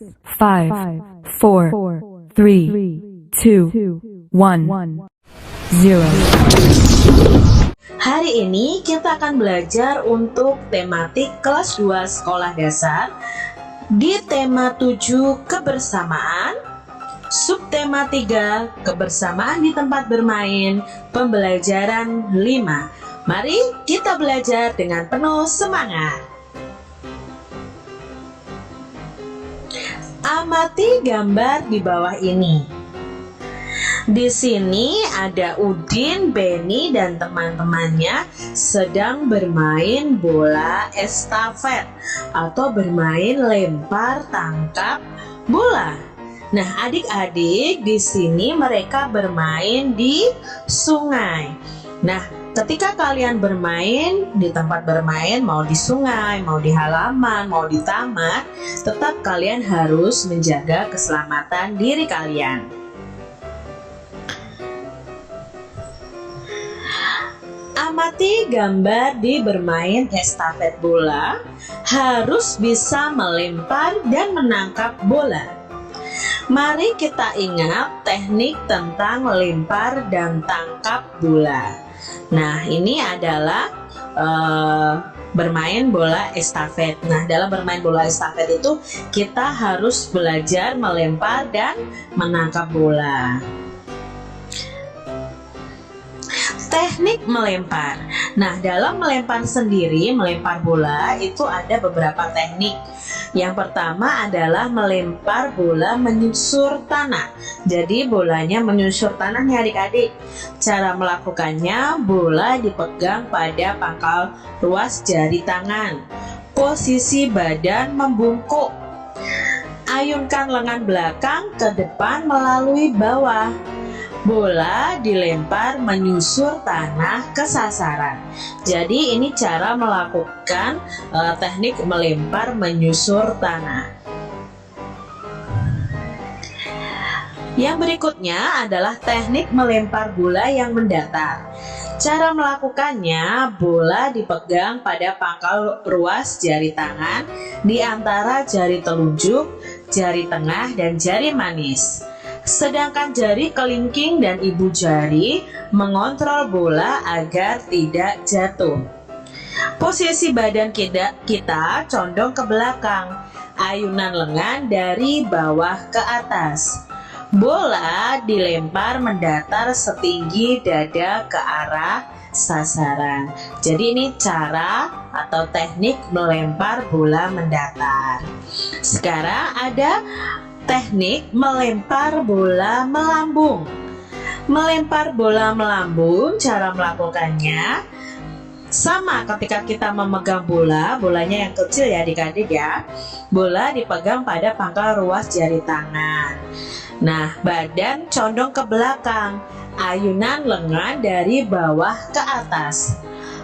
5, 4, 3, 2, 1, 0. Hari ini kita akan belajar untuk tematik kelas 2 sekolah dasar di tema 7 kebersamaan, subtema 3 kebersamaan di tempat bermain, pembelajaran 5. Mari kita belajar dengan penuh semangat. Amati gambar di bawah ini. Di sini ada Udin, Beni, dan teman-temannya sedang bermain bola estafet atau bermain lempar tangkap bola. Nah, adik-adik, di sini mereka bermain di sungai. Nah, ketika kalian bermain di tempat bermain, mau di sungai, mau di halaman, mau di taman, tetap kalian harus menjaga keselamatan diri kalian. Amati gambar di bermain estafet bola, harus bisa melempar dan menangkap bola. Mari kita ingat teknik tentang lempar dan tangkap bola. Nah, ini adalah bermain bola estafet. Nah, dalam bermain bola estafet itu kita harus belajar melempar dan menangkap bola. Teknik melempar. Nah, dalam melempar sendiri, melempar bola itu ada beberapa teknik. Yang pertama adalah melempar bola menyusur tanah. Jadi bolanya menyusur tanah nih adik-adik. Cara melakukannya, bola dipegang pada pangkal ruas jari tangan. Posisi badan membungkuk. Ayunkan lengan belakang ke depan melalui bawah. Bola dilempar menyusur tanah ke sasaran. Jadi ini cara melakukan teknik melempar menyusur tanah. Yang berikutnya adalah teknik melempar bola yang mendatar. Cara melakukannya, bola dipegang pada pangkal ruas jari tangan di antara jari telunjuk, jari tengah, dan jari manis. Sedangkan jari kelingking dan ibu jari mengontrol bola agar tidak jatuh. Posisi badan kita condong ke belakang, ayunan lengan dari bawah ke atas. Bola dilempar mendatar setinggi dada ke arah sasaran. Jadi ini cara atau teknik melempar bola mendatar. Sekarang ada teknik melempar bola melambung. Melempar bola melambung, cara melakukannya sama ketika kita memegang bola, bolanya yang kecil ya adik-adik ya. Bola dipegang pada pangkal ruas jari tangan. Nah, badan condong ke belakang, ayunan lengan dari bawah ke atas.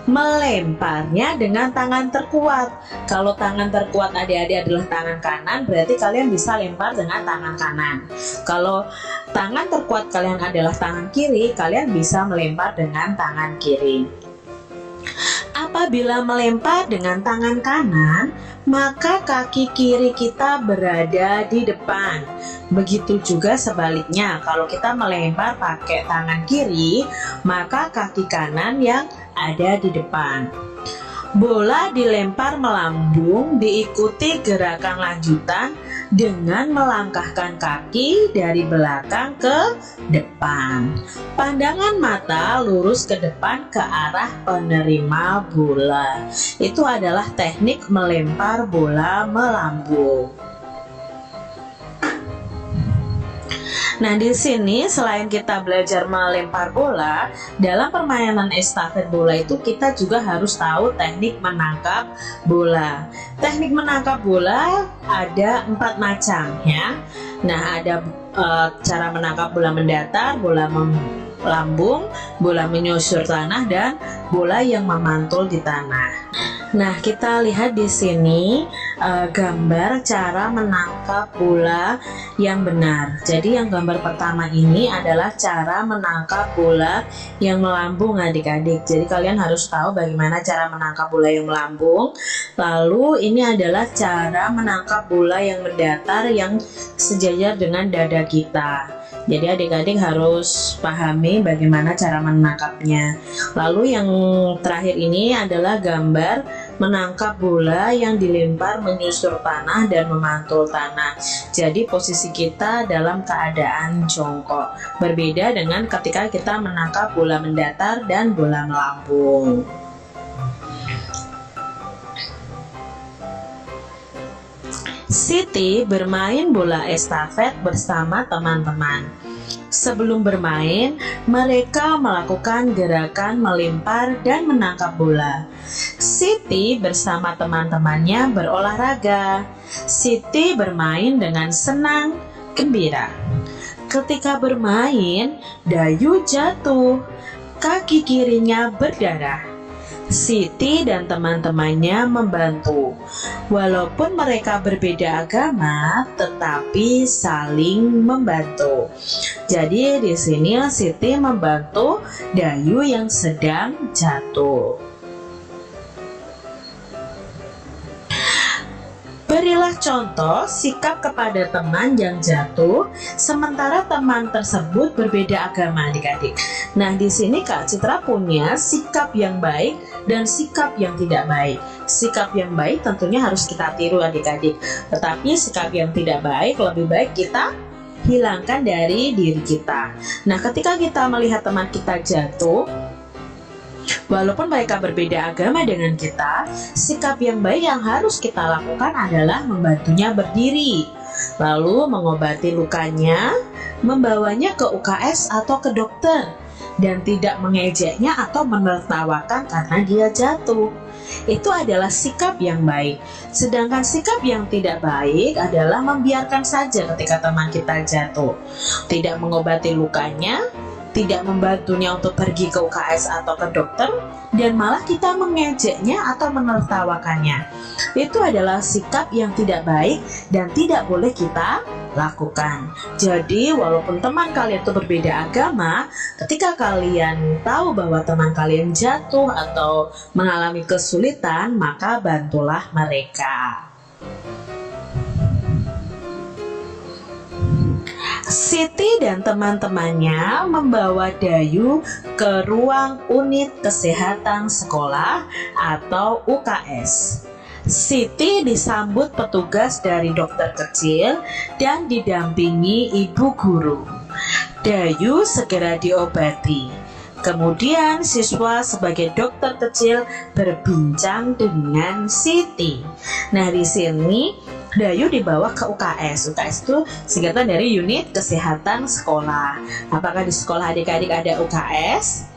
Melemparnya dengan tangan terkuat. Kalau tangan terkuat adik-adik adalah tangan kanan, berarti kalian bisa lempar dengan tangan kanan. Kalau tangan terkuat kalian adalah tangan kiri, kalian bisa melempar dengan tangan kiri. Apabila melempar dengan tangan kanan, maka kaki kiri kita berada di depan. Begitu juga sebaliknya, kalau kita melempar pakai tangan kiri, maka kaki kanan yang ada di depan. Bola dilempar melambung, diikuti gerakan lanjutan dengan melangkahkan kaki dari belakang ke depan. Pandangan mata lurus ke depan ke arah penerima bola. Itu adalah teknik melempar bola melambung. Nah, di sini selain kita belajar melempar bola, dalam permainan estafet bola itu kita juga harus tahu teknik menangkap bola. Teknik menangkap bola ada 4 macam ya. Nah, ada cara menangkap bola mendatar, bola melambung, bola menyusur tanah, dan bola yang memantul di tanah. Nah, kita lihat di sini gambar cara menangkap bola yang benar. Jadi yang gambar pertama ini adalah cara menangkap bola yang melambung, adik-adik. Jadi kalian harus tahu bagaimana cara menangkap bola yang melambung. Lalu ini adalah cara menangkap bola yang mendatar yang sejajar dengan dada kita. Jadi adik-adik harus pahami bagaimana cara menangkapnya. Lalu yang terakhir ini adalah gambar menangkap bola yang dilempar menyusur tanah dan memantul tanah. Jadi posisi kita dalam keadaan jongkok. Berbeda dengan ketika kita menangkap bola mendatar dan bola melambung. Siti bermain bola estafet bersama teman-teman. Sebelum bermain, mereka melakukan gerakan melempar dan menangkap bola. Siti bersama teman-temannya berolahraga. Siti bermain dengan senang, gembira. Ketika bermain, Dayu jatuh. Kaki kirinya berdarah. Siti dan teman-temannya membantu. Walaupun mereka berbeda agama, tetapi saling membantu. Jadi di sini Siti membantu Dayu yang sedang jatuh. Berilah contoh sikap kepada teman yang jatuh, sementara teman tersebut berbeda agama, adik-adik. Nah, di sini Kak Citra punya sikap yang baik dan sikap yang tidak baik. Sikap yang baik tentunya harus kita tiru, adik-adik. Tetapi sikap yang tidak baik lebih baik kita hilangkan dari diri kita. Nah, ketika kita melihat teman kita jatuh, walaupun mereka berbeda agama dengan kita, sikap yang baik yang harus kita lakukan adalah membantunya berdiri, lalu mengobati lukanya, membawanya ke UKS atau ke dokter, dan tidak mengejeknya atau menertawakan karena dia jatuh. Itu adalah sikap yang baik. Sedangkan sikap yang tidak baik adalah membiarkan saja ketika teman kita jatuh, tidak mengobati lukanya, tidak membantunya untuk pergi ke UKS atau ke dokter, dan malah kita mengejeknya atau menertawakannya. Itu adalah sikap yang tidak baik dan tidak boleh kita lakukan. Jadi walaupun teman kalian itu berbeda agama, ketika kalian tahu bahwa teman kalian jatuh atau mengalami kesulitan, maka bantulah mereka. Siti dan teman-temannya membawa Dayu ke ruang unit kesehatan sekolah atau UKS. Siti disambut petugas dari dokter kecil dan didampingi ibu guru. Dayu segera diobati. Kemudian siswa sebagai dokter kecil berbincang dengan Siti. Nah, di sini Dayu dibawa ke UKS. UKS itu singkatan dari unit kesehatan sekolah. Apakah di sekolah adik-adik ada UKS?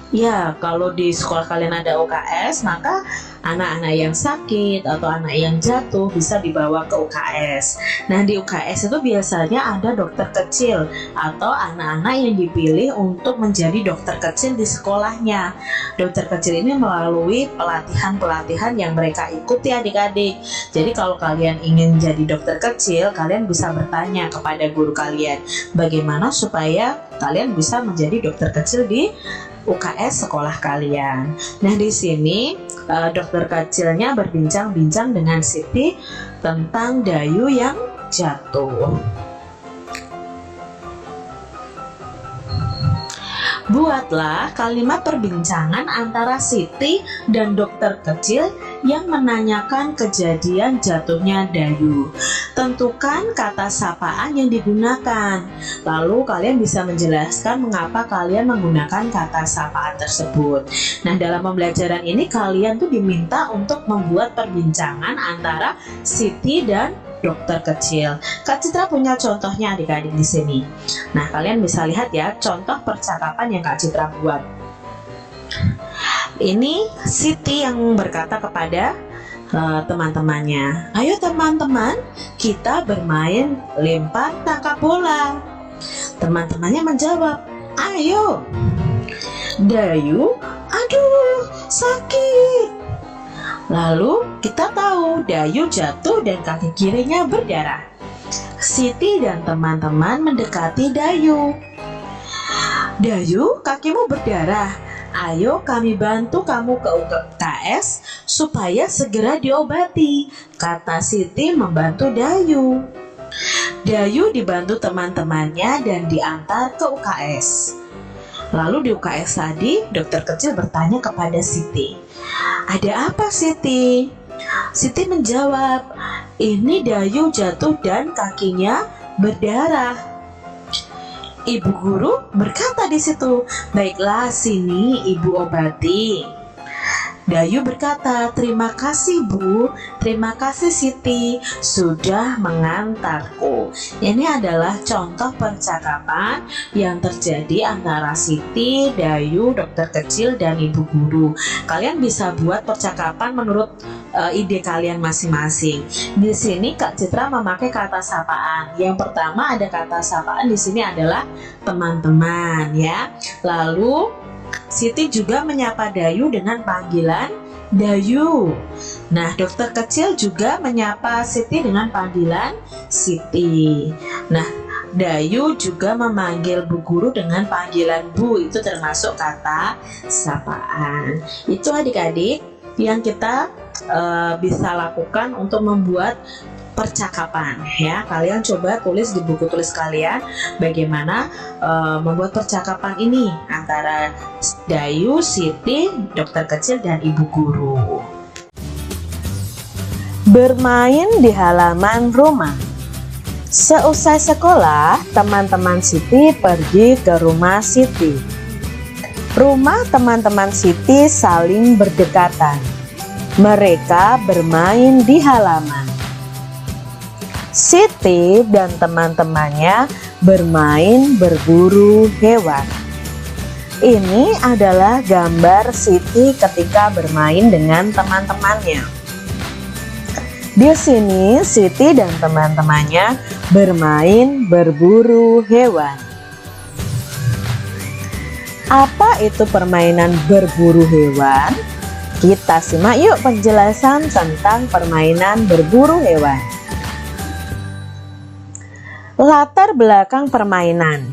Ya, kalau di sekolah kalian ada UKS, maka anak-anak yang sakit atau anak yang jatuh bisa dibawa ke UKS. Nah, di UKS itu biasanya ada dokter kecil atau anak-anak yang dipilih untuk menjadi dokter kecil di sekolahnya. Dokter kecil ini melalui pelatihan-pelatihan yang mereka ikuti, adik-adik. Jadi kalau kalian ingin jadi dokter kecil, kalian bisa bertanya kepada guru kalian bagaimana supaya kalian bisa menjadi dokter kecil di UKS sekolah kalian. Nah, di sini dokter kecilnya berbincang-bincang dengan Siti tentang Dayu yang jatuh. Buatlah kalimat perbincangan antara Siti dan dokter kecil yang menanyakan kejadian jatuhnya Dayu. Tentukan kata sapaan yang digunakan. Lalu kalian bisa menjelaskan mengapa kalian menggunakan kata sapaan tersebut. Nah, dalam pembelajaran ini kalian tuh diminta untuk membuat perbincangan antara Siti dan dokter kecil. Kak Citra punya contohnya adik-adik di sini. Nah, kalian bisa lihat ya contoh percakapan yang Kak Citra buat. Ini Siti yang berkata kepada teman-temannya, "Ayo teman-teman, kita bermain lempar tangkap bola." Teman-temannya menjawab, "Ayo." Dayu, "Aduh, sakit." Lalu kita tahu Dayu jatuh dan kaki kirinya berdarah. Siti dan teman-teman mendekati Dayu. Dayu, kakimu berdarah. Ayo kami bantu kamu ke UKS supaya segera diobati, kata Siti membantu Dayu. Dayu dibantu teman-temannya dan diantar ke UKS. Lalu di UKS tadi, dokter kecil bertanya kepada Siti, "Ada apa, Siti?" Siti menjawab, "Ini Dayu jatuh dan kakinya berdarah." Ibu guru berkata di situ, "Baiklah, sini ibu obati." Dayu berkata, "Terima kasih Bu, terima kasih Siti sudah mengantarku." Ini adalah contoh percakapan yang terjadi antara Siti, Dayu, dokter kecil, dan ibu guru. Kalian bisa buat percakapan menurut ide kalian masing-masing. Di sini Kak Citra memakai kata sapaan. Yang pertama ada kata sapaan di sini adalah teman-teman ya. Lalu Siti juga menyapa Dayu dengan panggilan Dayu. Nah, dokter kecil juga menyapa Siti dengan panggilan Siti. Nah, Dayu juga memanggil Bu Guru dengan panggilan Bu. Itu termasuk kata sapaan. Itu adik-adik yang kita bisa lakukan untuk membuat percakapan ya. Kalian coba tulis di buku tulis kalian bagaimana membuat percakapan ini antara Dayu, Siti, dokter kecil, dan ibu guru. Bermain di halaman rumah. Seusai sekolah, teman-teman Siti pergi ke rumah Siti. Rumah teman-teman Siti saling berdekatan. Mereka bermain di halaman. Siti dan teman-temannya bermain berburu hewan. Ini adalah gambar Siti ketika bermain dengan teman-temannya. Di sini Siti dan teman-temannya bermain berburu hewan. Apa itu permainan berburu hewan? Kita simak yuk penjelasan tentang permainan berburu hewan. Latar belakang permainan.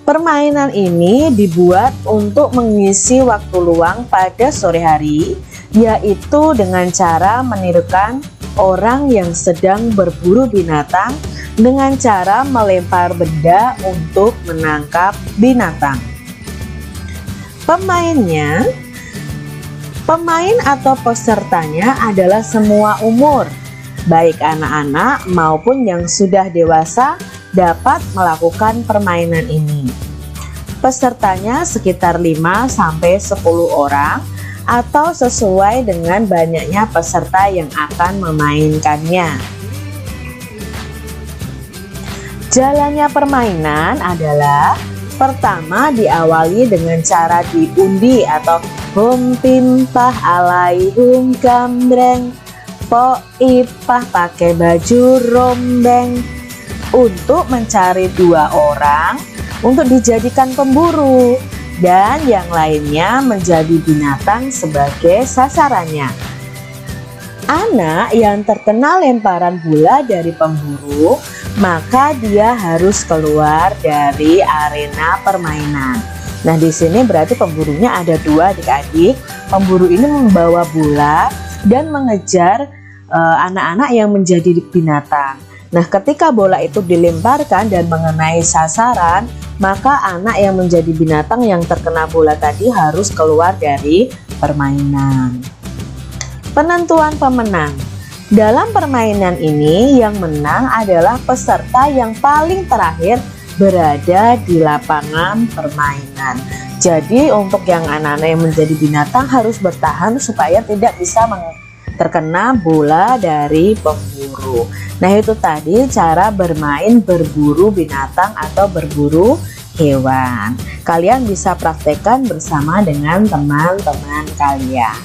Permainan ini dibuat untuk mengisi waktu luang pada sore hari, yaitu dengan cara menirukan orang yang sedang berburu binatang dengan cara melempar benda untuk menangkap binatang. Pemain atau pesertanya adalah semua umur, baik anak-anak maupun yang sudah dewasa dapat melakukan permainan ini. Pesertanya sekitar 5-10 orang atau sesuai dengan banyaknya peserta yang akan memainkannya. Jalannya permainan adalah pertama diawali dengan cara diundi atau hum pimpah alaihum gambreng po ipah pakai baju rombeng untuk mencari 2 orang untuk dijadikan pemburu dan yang lainnya menjadi binatang sebagai sasarannya. Anak yang terkena lemparan bola dari pemburu, maka dia harus keluar dari arena permainan. Nah, di sini berarti pemburunya ada 2 adik-adik. Pemburu ini membawa bola dan mengejar anak-anak yang menjadi binatang. Nah, ketika bola itu dilemparkan dan mengenai sasaran, maka anak yang menjadi binatang yang terkena bola tadi harus keluar dari permainan. Penentuan pemenang. Dalam permainan ini yang menang adalah peserta yang paling terakhir berada di lapangan permainan. Jadi untuk yang anak-anak yang menjadi binatang harus bertahan supaya tidak bisa terkena bola dari pemburu. Nah, itu tadi cara bermain berburu binatang atau berburu hewan. Kalian bisa praktekkan bersama dengan teman-teman kalian.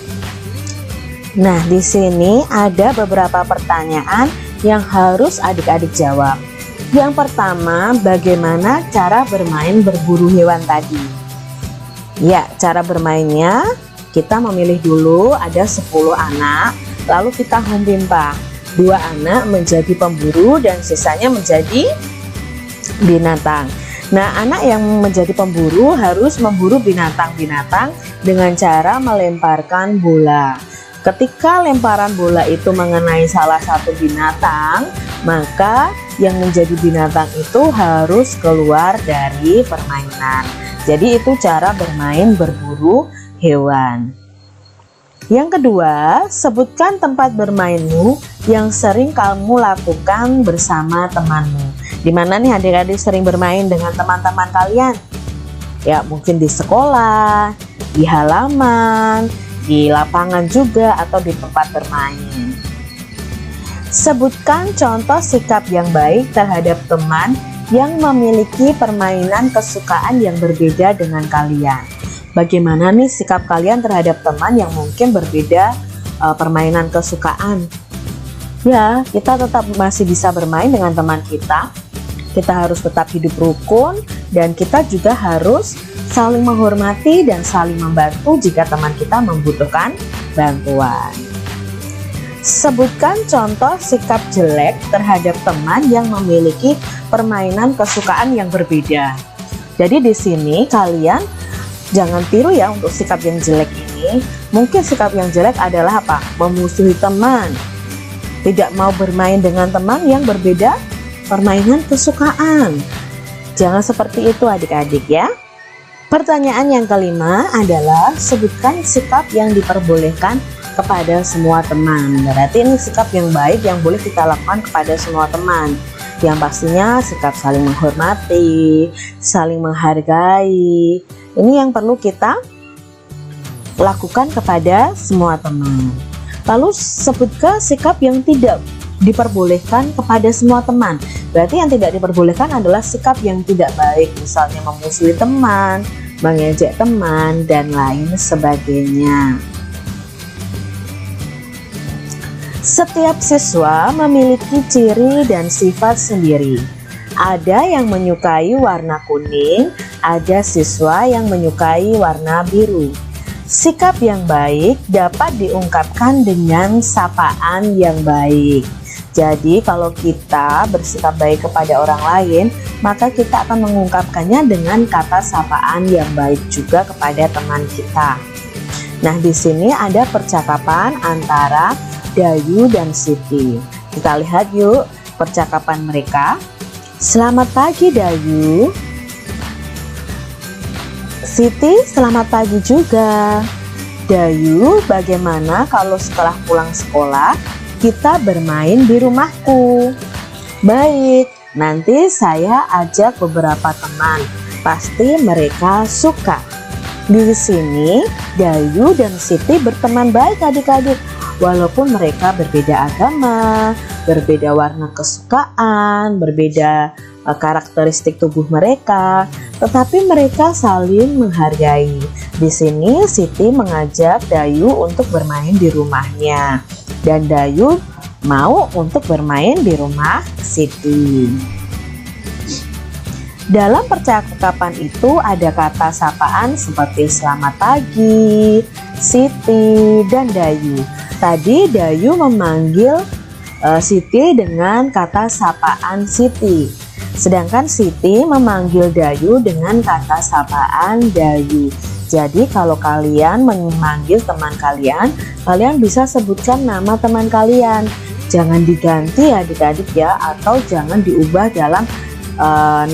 Nah, di sini ada beberapa pertanyaan yang harus adik-adik jawab. Yang pertama, bagaimana cara bermain berburu hewan tadi? Ya, cara bermainnya Kita memilih dulu ada 10 anak, lalu kita hum pimpah. 2 anak menjadi pemburu dan sisanya menjadi binatang. Nah, anak yang menjadi pemburu harus memburu binatang-binatang dengan cara melemparkan bola. Ketika lemparan bola itu mengenai salah satu binatang, maka yang menjadi binatang itu harus keluar dari permainan. Jadi itu cara bermain berburu hewan. Yang kedua, sebutkan tempat bermainmu yang sering kamu lakukan bersama temanmu. Di mana nih adik-adik sering bermain dengan teman-teman kalian? Ya, mungkin di sekolah, di halaman, di lapangan juga, atau di tempat bermain. Sebutkan contoh sikap yang baik terhadap teman yang memiliki permainan kesukaan yang berbeda dengan kalian. Bagaimana nih sikap kalian terhadap teman yang mungkin berbeda permainan kesukaan? Ya, kita tetap masih bisa bermain dengan teman kita. Kita harus tetap hidup rukun dan kita juga harus saling menghormati dan saling membantu jika teman kita membutuhkan bantuan. Sebutkan contoh sikap jelek terhadap teman yang memiliki permainan kesukaan yang berbeda. Jadi di sini kalian jangan tiru ya untuk sikap yang jelek ini. Mungkin sikap yang jelek adalah apa? Memusuhi teman, tidak mau bermain dengan teman yang berbeda permainan kesukaan. Jangan seperti itu adik-adik ya. Pertanyaan yang kelima adalah sebutkan sikap yang diperbolehkan kepada semua teman. Berarti ini sikap yang baik yang boleh kita lakukan kepada semua teman. Yang pastinya sikap saling menghormati, saling menghargai. Ini yang perlu kita lakukan kepada semua teman. Lalu sebutkan sikap yang tidak diperbolehkan kepada semua teman. Berarti yang tidak diperbolehkan adalah sikap yang tidak baik, misalnya memusuhi teman, mengejek teman, dan lain sebagainya. Setiap siswa memiliki ciri dan sifat sendiri. Ada yang menyukai warna kuning, ada siswa yang menyukai warna biru. Sikap yang baik dapat diungkapkan dengan sapaan yang baik. Jadi kalau kita bersikap baik kepada orang lain, maka kita akan mengungkapkannya dengan kata sapaan yang baik juga kepada teman kita. Nah, di sini ada percakapan antara Dayu dan Siti. Kita lihat yuk percakapan mereka. Selamat pagi Dayu. Siti, selamat pagi juga. Dayu, bagaimana kalau setelah pulang sekolah kita bermain di rumahku? Baik, nanti saya ajak beberapa teman. Pasti mereka suka. Di sini Dayu dan Siti berteman baik adik-adik. Walaupun mereka berbeda agama, berbeda warna kesukaan, berbeda karakteristik tubuh mereka, tetapi mereka saling menghargai. Di sini Siti mengajak Dayu untuk bermain di rumahnya, dan Dayu mau untuk bermain di rumah Siti. Dalam percakapan itu ada kata sapaan seperti selamat pagi, Siti, dan Dayu. Tadi Dayu memanggil Siti dengan kata sapaan Siti, sedangkan Siti memanggil Dayu dengan kata sapaan Dayu. Jadi kalau kalian memanggil teman kalian, kalian bisa sebutkan nama teman kalian. Jangan diganti adik-adik ya, atau jangan diubah dalam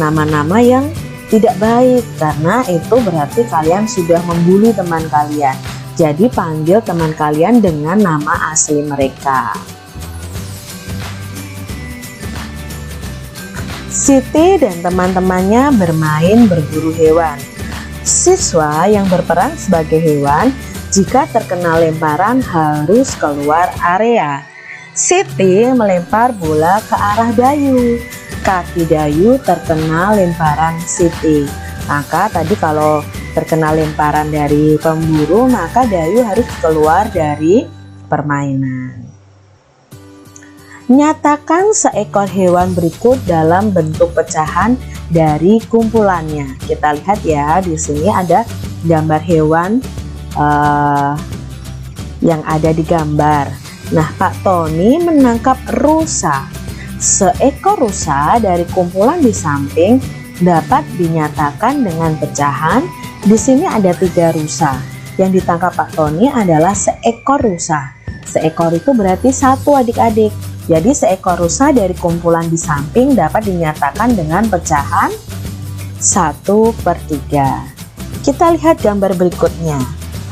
nama-nama yang tidak baik, karena itu berarti kalian sudah membuli teman kalian. Jadi panggil teman kalian dengan nama asli mereka. Siti dan teman-temannya bermain berburu hewan. Siswa yang berperan sebagai hewan jika terkena lemparan harus keluar area. Siti melempar bola ke arah Dayu. Kaki Dayu terkena lemparan Siti. Maka tadi kalau terkena lemparan dari pemburu, maka Dayu harus keluar dari permainan. Nyatakan seekor hewan berikut dalam bentuk pecahan dari kumpulannya. Kita lihat ya, di sini ada gambar hewan yang ada di gambar. Nah, Pak Tony menangkap rusa. Seekor rusa dari kumpulan di samping dapat dinyatakan dengan pecahan. Di sini ada 3 rusa. Yang ditangkap Pak Tony adalah seekor rusa. Seekor itu berarti 1 adik-adik. Jadi seekor rusa dari kumpulan di samping dapat dinyatakan dengan pecahan 1/3. Kita lihat gambar berikutnya.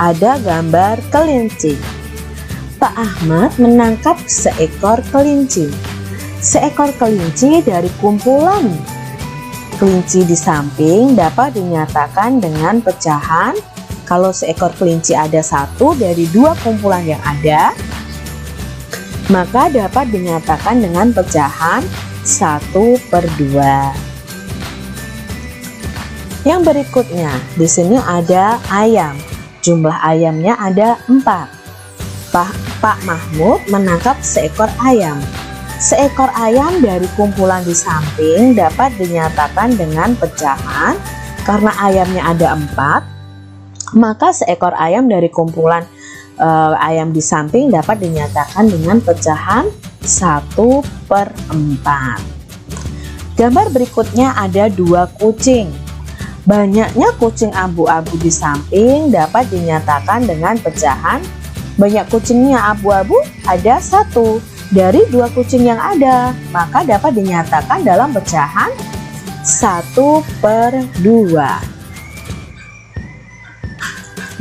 Ada gambar kelinci. Pak Ahmad menangkap seekor kelinci. Seekor kelinci dari kumpulan kelinci di samping dapat dinyatakan dengan pecahan. Kalau seekor kelinci ada 1 dari 2 kumpulan yang ada, maka dapat dinyatakan dengan pecahan 1/2. Yang berikutnya, di sini ada ayam. Jumlah ayamnya ada 4. Pak Mahmud menangkap seekor ayam. Seekor ayam dari kumpulan di samping dapat dinyatakan dengan pecahan. Karena ayamnya ada 4, maka seekor ayam dari kumpulan ayam di samping dapat dinyatakan dengan pecahan 1/4. Gambar berikutnya ada 2 kucing. Banyaknya kucing abu-abu di samping dapat dinyatakan dengan pecahan. Banyak kucingnya abu-abu ada 1 dari 2 kucing yang ada, maka dapat dinyatakan dalam pecahan 1/2.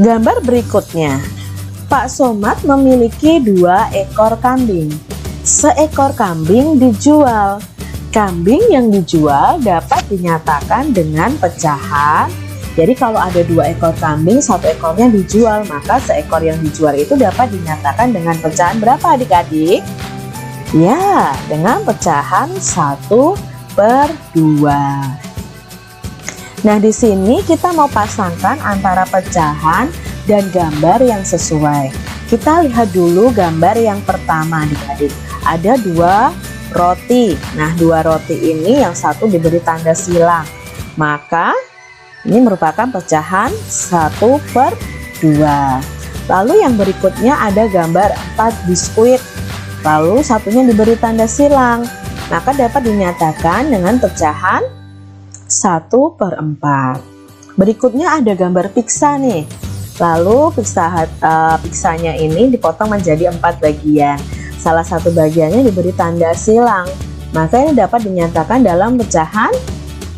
Gambar berikutnya, Pak Somad memiliki 2 ekor kambing. Seekor kambing dijual. Kambing yang dijual dapat dinyatakan dengan pecahan. Jadi kalau ada 2 ekor kambing, 1 ekornya dijual, maka seekor yang dijual itu dapat dinyatakan dengan pecahan berapa adik-adik? Ya, dengan pecahan 1/2. Nah, di sini kita mau pasangkan antara pecahan dan gambar yang sesuai. Kita lihat dulu gambar yang pertama adik-adik. Ada 2 roti. Nah, 2 roti ini yang satu diberi tanda silang. Maka ini merupakan pecahan 1/2. Lalu yang berikutnya ada gambar 4 biskuit. Lalu satunya diberi tanda silang. Maka dapat dinyatakan dengan pecahan 1/4. Berikutnya ada gambar pizza nih. Lalu pizzanya ini dipotong menjadi 4 bagian. Salah satu bagiannya diberi tanda silang. Maka ini dapat dinyatakan dalam pecahan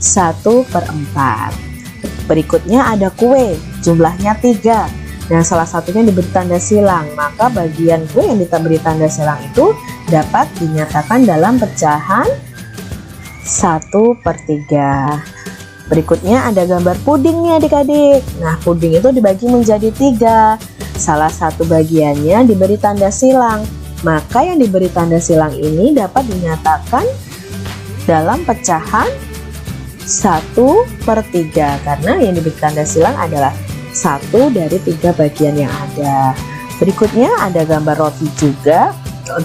1/4. Berikutnya ada kue, jumlahnya 3. Nah, salah satunya diberi tanda silang. Maka bagian kue yang diberi tanda silang itu dapat dinyatakan dalam pecahan 1/3. Berikutnya ada gambar puding nih adik-adik. Nah, puding itu dibagi menjadi 3. Salah satu bagiannya diberi tanda silang. Maka yang diberi tanda silang ini dapat dinyatakan dalam pecahan 1/3. Karena yang diberi tanda silang adalah 1 dari 3 bagian yang ada. Berikutnya ada gambar roti juga.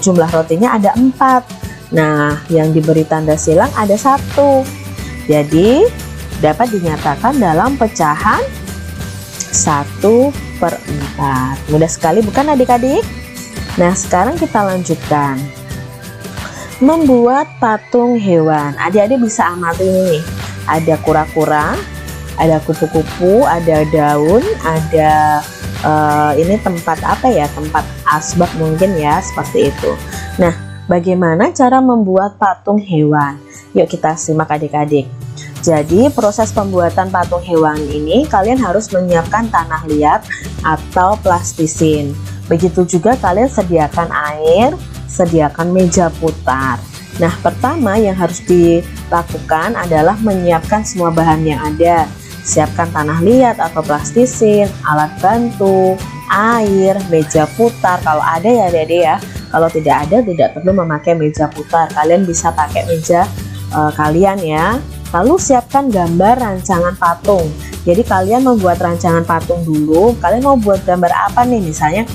Jumlah rotinya ada 4. Nah, yang diberi tanda silang ada 1. Jadi dapat dinyatakan dalam pecahan 1/4. Mudah sekali bukan adik-adik? Nah, sekarang kita lanjutkan. Membuat patung hewan. Adik-adik bisa amati ini nih. Ada kura-kura, ada kupu-kupu, ada daun, ada ini tempat apa ya? Tempat asbak mungkin ya, seperti itu. Nah, bagaimana cara membuat patung hewan? Yuk kita simak adik-adik. Jadi proses pembuatan patung hewan ini kalian harus menyiapkan tanah liat atau plastisin. Begitu juga kalian sediakan air, sediakan meja putar. Nah, pertama yang harus dilakukan adalah menyiapkan semua bahan yang ada. Siapkan tanah liat atau plastisin, alat bantu, air, meja putar. Kalau ada ya adik-adik ya. Kalau tidak ada, tidak perlu memakai meja putar. Kalian bisa pakai meja kalian ya. Lalu siapkan gambar rancangan patung. Jadi kalian membuat rancangan patung dulu. Kalian mau buat gambar apa nih? Misalnya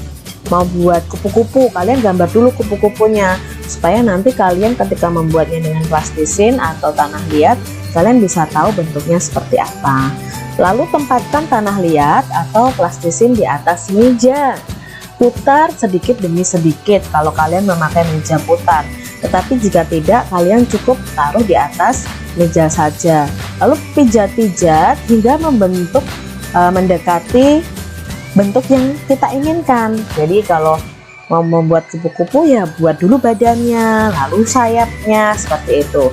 mau buat kupu-kupu, kalian gambar dulu kupu-kupunya supaya nanti kalian ketika membuatnya dengan plastisin atau tanah liat kalian bisa tahu bentuknya seperti apa. Lalu tempatkan tanah liat atau plastisin di atas meja. Putar sedikit demi sedikit kalau kalian memakai meja putar. Tetapi jika tidak, kalian cukup taruh di atas meja saja. Lalu pijat-pijat hingga membentuk mendekati bentuk yang kita inginkan. Jadi kalau mau membuat kupu-kupu ya buat dulu badannya, lalu sayapnya, seperti itu.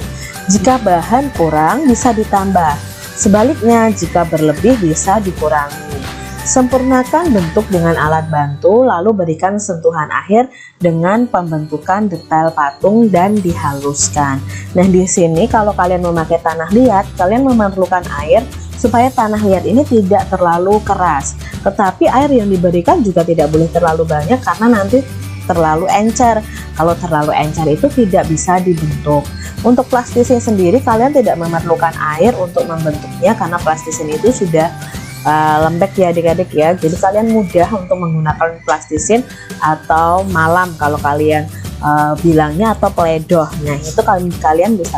Jika bahan kurang bisa ditambah. Sebaliknya, jika berlebih bisa dikurangi. Sempurnakan bentuk dengan alat bantu, lalu berikan sentuhan akhir dengan pembentukan detail patung dan dihaluskan. Nah, di sini kalau kalian memakai tanah liat, kalian memerlukan air supaya tanah liat ini tidak terlalu keras. Tetapi air yang diberikan juga tidak boleh terlalu banyak karena nanti terlalu encer. Kalau terlalu encer itu tidak bisa dibentuk. Untuk plastisin sendiri kalian tidak memerlukan air untuk membentuknya karena plastisin itu sudah lembek ya adik-adik ya. Jadi kalian mudah untuk menggunakan plastisin atau malam kalau kalian bilangnya, atau peledoh. Nah, itu kalian bisa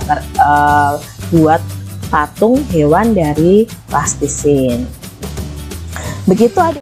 buat patung hewan dari plastisin. Begitu adik.